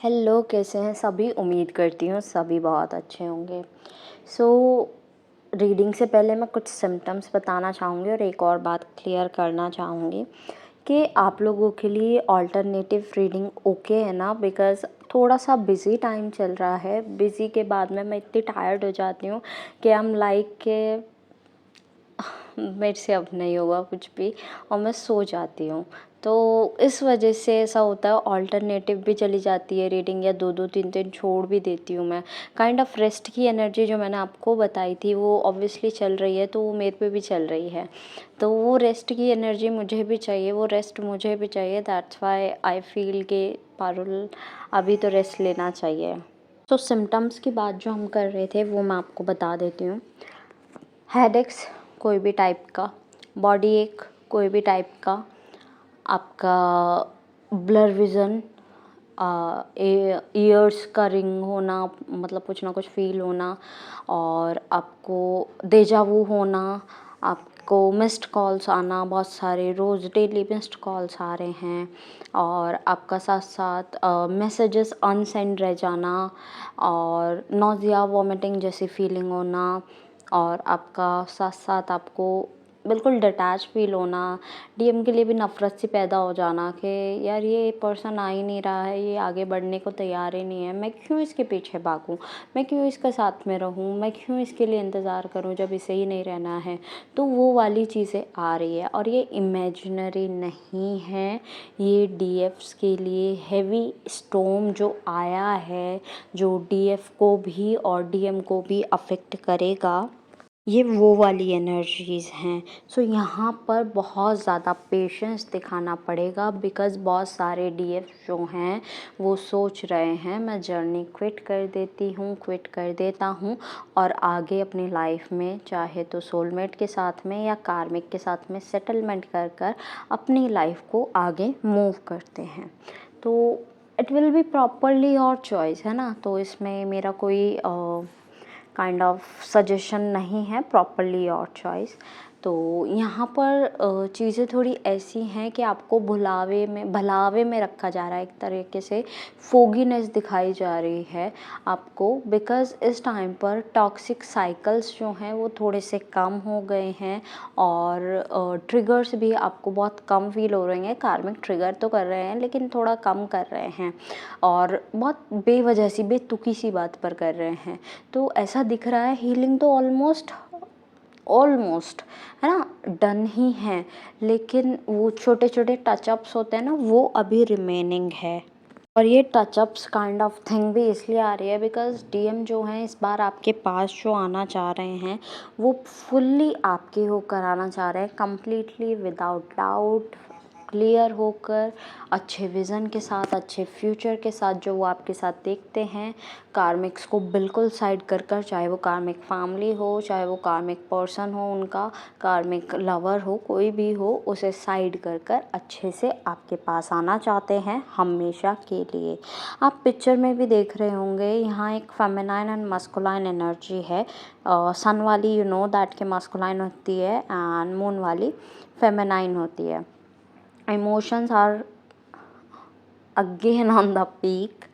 Hello, कैसे हैं सभी? उम्मीद करती हूँ सभी बहुत अच्छे होंगे। सो रीडिंग से पहले मैं कुछ सिम्पटम्स बताना चाहूँगी और एक और बात क्लियर करना चाहूँगी कि आप लोगों के लिए अल्टरनेटिव रीडिंग ओके है ना? बिकॉज़ थोड़ा-सा बिज़ी टाइम चल रहा है। बिज़ी के बाद में मैं इतनी टायर्ड हो जाती हूँ कि आई एम लाइक के मेरे से अब नहीं होगा कुछ भी और मैं सो जाती हूँ। तो इस वजह से ऐसा होता है, अल्टरनेटिव भी चली जाती है रीडिंग या 2-2 3-3 छोड़ भी देती हूँ मैं। काइंड ऑफ रेस्ट की एनर्जी जो मैंने आपको बताई थी वो ऑब्वियसली चल रही है, तो वो मेरे पे भी चल रही है। तो वो रेस्ट की एनर्जी मुझे भी चाहिए, वो रेस्ट मुझे भी चाहिए, दैट्स व्हाई आई फ़ील कि पारुल अभी तो रेस्ट लेना चाहिए। तो सिम्पटम्स की बात जो हम कर रहे थे वो मैं आपको बता देती हूँ। हेडेक्स कोई भी टाइप का, बॉडी एक कोई भी टाइप का, आपका ब्लर विज़न, ईयर्स का रिंग होना, मतलब कुछ ना कुछ फ़ील होना, और आपको डेजा वू होना, आपको मिस्ड कॉल्स आना, बहुत सारे रोज़ डेली मिस्ड कॉल्स आ रहे हैं, और आपका साथ-साथ मैसेजेस अनसेंड रह जाना, और नॉज़िया, वॉमिटिंग जैसी फ़ीलिंग होना, और आपका साथ-साथ आपको बिल्कुल डिटैच फ़ील होना, डीएम के लिए भी नफ़रत सी पैदा हो जाना कि यार ये पर्सन आ ही नहीं रहा है, ये आगे बढ़ने को तैयार ही नहीं है, मैं क्यों इसके पीछे भागूँ, मैं क्यों इसके साथ में रहूँ, मैं क्यों इसके लिए इंतज़ार करूँ जब इसे ही नहीं रहना है। तो वो वाली चीज़ें आ रही है, और ये इमेजिनरी नहीं है, ये डीएफ्स के लिए हेवी स्टॉर्म जो आया है, जो डीएफ को भी और डीएम को भी अफ़ेक्ट करेगा, ये वो वाली एनर्जीज़ हैं। सो यहाँ पर बहुत ज़्यादा पेशेंस दिखाना पड़ेगा, बिकॉज़ बहुत सारे डीएफ जो हैं वो सोच रहे हैं मैं जर्नी क्विट कर देती हूँ, क्विट कर देता हूँ, और आगे अपनी लाइफ में चाहे तो सोलमेट के साथ में या कार्मिक के साथ में सेटलमेंट कर कर अपनी लाइफ को आगे मूव करते हैं। तो it will be properly your choice, है ना? तो इसमें मेरा कोई काइंड ऑफ सजेशन नहीं है, प्रॉपरली योर चॉइस। तो यहाँ पर चीज़ें थोड़ी ऐसी हैं कि आपको भुलावे में रखा जा रहा है, एक तरीके से फोगीनेस दिखाई जा रही है आपको, बिकॉज़ इस टाइम पर टॉक्सिक साइकिल्स जो हैं वो थोड़े से कम हो गए हैं, और ट्रिगर्स भी आपको बहुत कम फील हो रहे हैं। कार्मिक ट्रिगर तो कर रहे हैं लेकिन थोड़ा कम कर रहे हैं, और बहुत बेवजह सी बेतुकी सी बात पर कर रहे हैं। तो ऐसा दिख रहा है हीलिंग तो ऑलमोस्ट ऑलमोस्ट, है ना, डन ही है, लेकिन वो छोटे छोटे टचअप्स होते हैं ना, वो अभी रिमेनिंग है। और ये टचअप्स काइंड ऑफ थिंग भी इसलिए आ रही है बिकॉज़ डीएम जो हैं इस बार आपके पास जो आना चाह रहे हैं वो फुल्ली आपके होकर आना चाह रहे हैं, कंप्लीटली विदाउट डाउट, क्लियर होकर, अच्छे विज़न के साथ, अच्छे फ्यूचर के साथ जो वो आपके साथ देखते हैं। कार्मिक्स को बिल्कुल साइड कर कर, चाहे वो कार्मिक फैमिली हो, चाहे वो कार्मिक पर्सन हो, उनका कार्मिक लवर हो, कोई भी हो, उसे साइड कर कर अच्छे से आपके पास आना चाहते हैं हमेशा के लिए। आप पिक्चर में भी देख रहे होंगे, यहाँ एक फेमिनाइन एंड मस्कुलाइन एनर्जी है। सन वाली यू नो दैट के मस्कुलाइन होती है एंड मून वाली फेमिनाइन होती है। Emotions are again on the peak,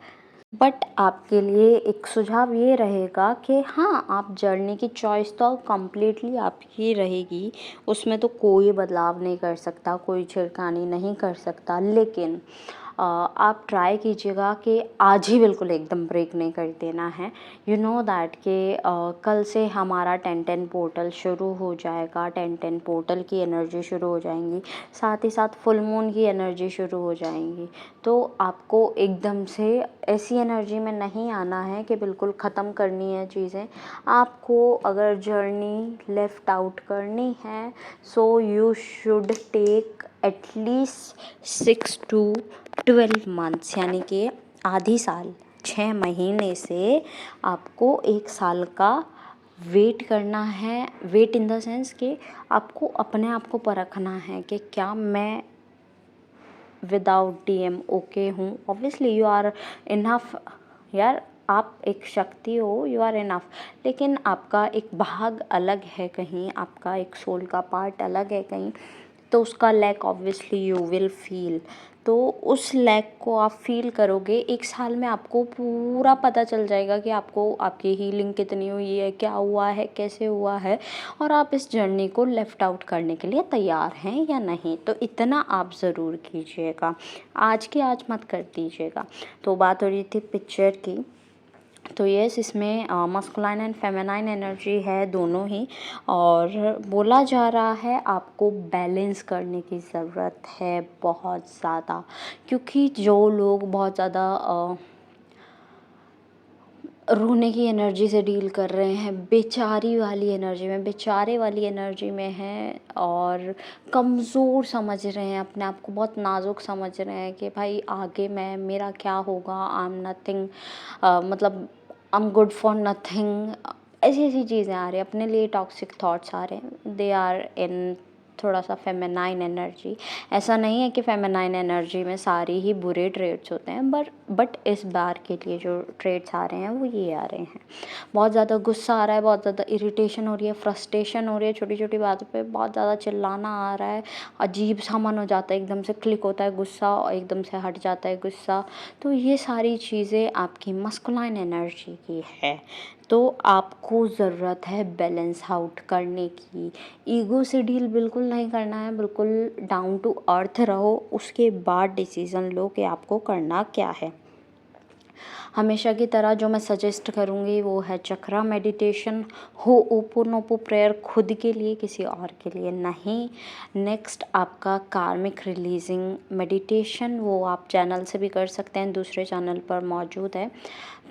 but आपके लिए एक सुझाव ये रहेगा कि हाँ, आप जर्नी की चॉइस तो कंप्लीटली आपकी रहेगी, उसमें तो कोई बदलाव नहीं कर सकता, कोई छेड़खानी नहीं कर सकता, लेकिन आप ट्राई कीजिएगा कि आज ही बिल्कुल एकदम ब्रेक नहीं कर देना है। यू नो दैट कि कल से हमारा 10-10 पोर्टल शुरू हो जाएगा, 10-10 पोर्टल की एनर्जी शुरू हो जाएंगी, साथ ही साथ फुल मून की एनर्जी शुरू हो जाएंगी। तो आपको एकदम से ऐसी एनर्जी में नहीं आना है कि बिल्कुल ख़त्म करनी है चीज़ें। आपको अगर जर्नी लेफ़्ट आउट करनी है, so you should take at least 6 to 12 months, यानी कि आधी साल, 6 महीने से आपको 1 साल का वेट करना है। वेट इन द सेंस कि आपको अपने आप को परखना है कि क्या मैं विदाउट डीएम ओके हूँ। ऑब्वियसली यू आर इनफ यार, आप एक शक्ति हो, यू आर इनफ, लेकिन आपका एक भाग अलग है कहीं, आपका एक सोल का पार्ट अलग है कहीं। तो उसका lack obviously you will feel. तो उस लैक को आप फील करोगे, 1 साल में आपको पूरा पता चल जाएगा कि आपको आपकी हीलिंग कितनी हुई है, क्या हुआ है, कैसे हुआ है, और आप इस जर्नी को लेफ्ट आउट करने के लिए तैयार हैं या नहीं। तो इतना आप ज़रूर कीजिएगा, आज की आज मत कर दीजिएगा। तो बात हो रही थी पिक्चर की। तो यस, इसमें मस्कुलाइन एंड फेमिनाइन एनर्जी है दोनों ही, और बोला जा रहा है आपको बैलेंस करने की ज़रूरत है बहुत ज़्यादा, क्योंकि जो लोग बहुत ज़्यादा रोने की एनर्जी से डील कर रहे हैं, बेचारी वाली एनर्जी में, बेचारे वाली एनर्जी में हैं, और कमज़ोर समझ रहे हैं अपने आप को, बहुत नाजुक समझ रहे हैं कि भाई आगे मैं, मेरा क्या होगा, आई एम नथिंग, मतलब I am good for nothing, ऐसी ऐसी चीज़ें आ रही हैं, अपने लिए टॉक्सिक थॉट्स आ रहे हैं। दे आर इन थोड़ा सा फेमिनाइन एनर्जी। ऐसा नहीं है कि फेमिनाइन एनर्जी में सारी ही बुरे ट्रेड्स होते हैं, बट इस बार के लिए जो ट्रेड्स आ रहे हैं वो ये आ रहे हैं। बहुत ज़्यादा गुस्सा आ रहा है, बहुत ज़्यादा इरिटेशन हो रही है, फ्रस्ट्रेशन हो रही है, छोटी छोटी बातों पे बहुत ज़्यादा चिल्लाना आ रहा है, अजीब सा मन हो जाता है, एकदम से क्लिक होता है गुस्सा और एकदम से हट जाता है गुस्सा। तो ये सारी चीज़ें आपकी मस्कुलाइन एनर्जी की है। तो आपको ज़रूरत है बैलेंस आउट करने की। ईगो से डील बिल्कुल नहीं करना है, बिल्कुल डाउन टू अर्थ रहो, उसके बाद डिसीज़न लो कि आपको करना क्या है। हमेशा की तरह जो मैं सजेस्ट करूँगी वो है चक्रा मेडिटेशन, होओपोनोपो प्रेयर, खुद के लिए, किसी और के लिए नहीं। नेक्स्ट आपका कार्मिक रिलीजिंग मेडिटेशन, वो आप चैनल से भी कर सकते हैं, दूसरे चैनल पर मौजूद है।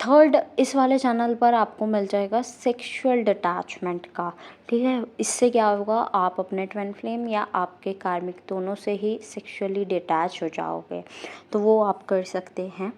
थर्ड, इस वाले चैनल पर आपको मिल जाएगा सेक्सुअल डिटैचमेंट का, ठीक है। इससे क्या होगा, आप अपने ट्विन फ्लेम या आपके कार्मिक दोनों से ही सेक्सुअली डिटैच हो जाओगे, तो वो आप कर सकते हैं।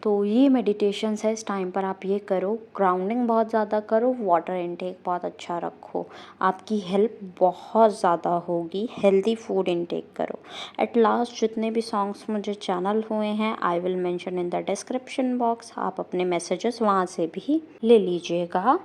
तो ये मेडिटेशंस है, इस टाइम पर आप ये करो। ग्राउंडिंग बहुत ज़्यादा करो, वाटर इनटेक बहुत अच्छा रखो, आपकी हेल्प बहुत ज़्यादा होगी। हेल्दी फूड इनटेक करो। एट लास्ट, जितने भी सॉन्ग्स मुझे चैनल हुए हैं I will mention in the description box, आप अपने मैसेजेस वहाँ से भी ले लीजिएगा।